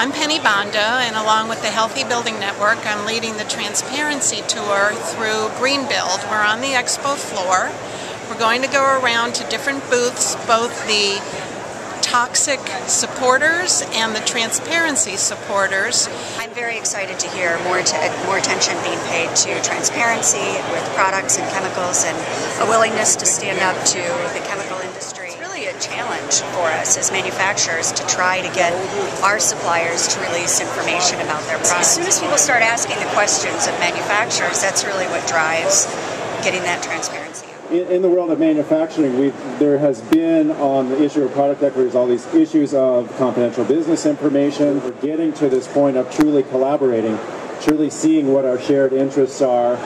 I'm Penny Bondo, and along with the Healthy Building Network, I'm leading the Transparency Tour through Greenbuild. We're on the expo floor. We're going to go around to different booths, both the toxic supporters and the transparency supporters. I'm very excited to hear more attention being paid to transparency with products and chemicals, and a willingness to stand up to the chemical industry. It's really a challenge for us as manufacturers to try to get our suppliers to release information about their products. As soon as people start asking the questions of manufacturers, that's really what drives getting that transparency. In the world of manufacturing, there has been, on the issue of product declarations, all these issues of confidential business information. We're getting to this point of truly collaborating, truly seeing what our shared interests are,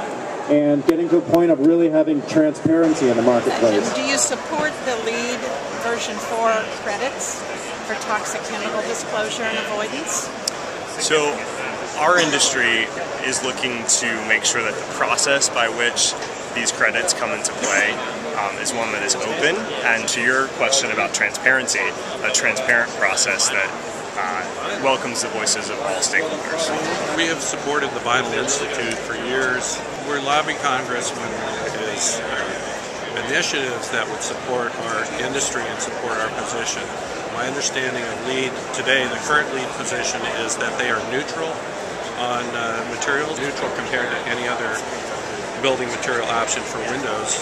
and getting to a point of really having transparency in the marketplace. Do you support the LEED version 4 credits for toxic chemical disclosure and avoidance? So our industry is looking to make sure that the process by which these credits come into play is one that is open, and to your question about transparency, a transparent process that welcomes the voices of all stakeholders. We have supported the Vinyl Institute for years. We're lobbying Congress when there is initiatives that would support our industry and support our position. My understanding of LEED today, the current LEED position is that they are neutral on materials, neutral compared to any other building material option for windows.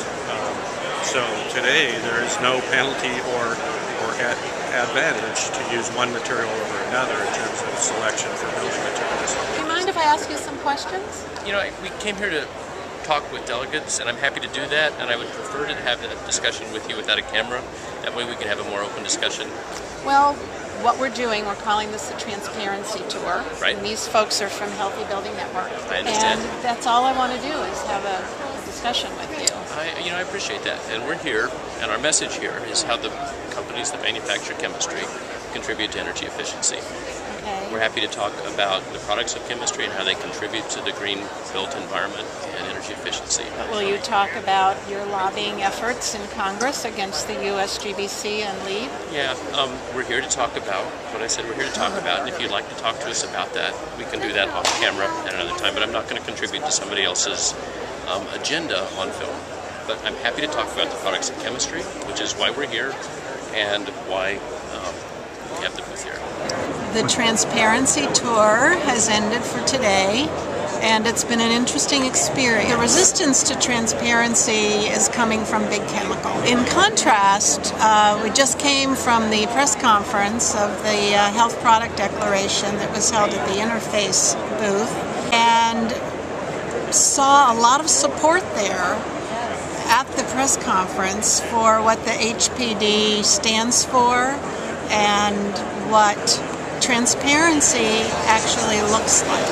So today there is no penalty or advantage to use one material over another in terms of selection for building materials. Do you mind if I ask you some questions? You know, we came here to talk with delegates, and I'm happy to do that, and I would prefer to have that discussion with you without a camera. That way we can have a more open discussion. Well, what we're doing, we're calling this the Transparency Tour. Right. And these folks are from Healthy Building Network. I understand. And that's all I want to do is have a discussion with you. I appreciate that. And we're here, and our message here is how the companies that manufacture chemistry contribute to energy efficiency. Okay. We're happy to talk about the products of chemistry and how they contribute to the green built environment and energy efficiency. But will you talk about your lobbying efforts in Congress against the USGBC and LEED? Yeah, we're here to talk about what I said we're here to talk about, and if you'd like to talk to us about that, we can do that off camera at another time, but I'm not going to contribute to somebody else's agenda on film. But I'm happy to talk about the products of chemistry, which is why we're here and why we have the booth here. The Transparency Tour has ended for today, and it's been an interesting experience. The resistance to transparency is coming from Big Chemical. In contrast, we just came from the press conference of the Health Product Declaration that was held at the Interface booth, and saw a lot of support there at the press conference for what the HPD stands for and what transparency actually looks like.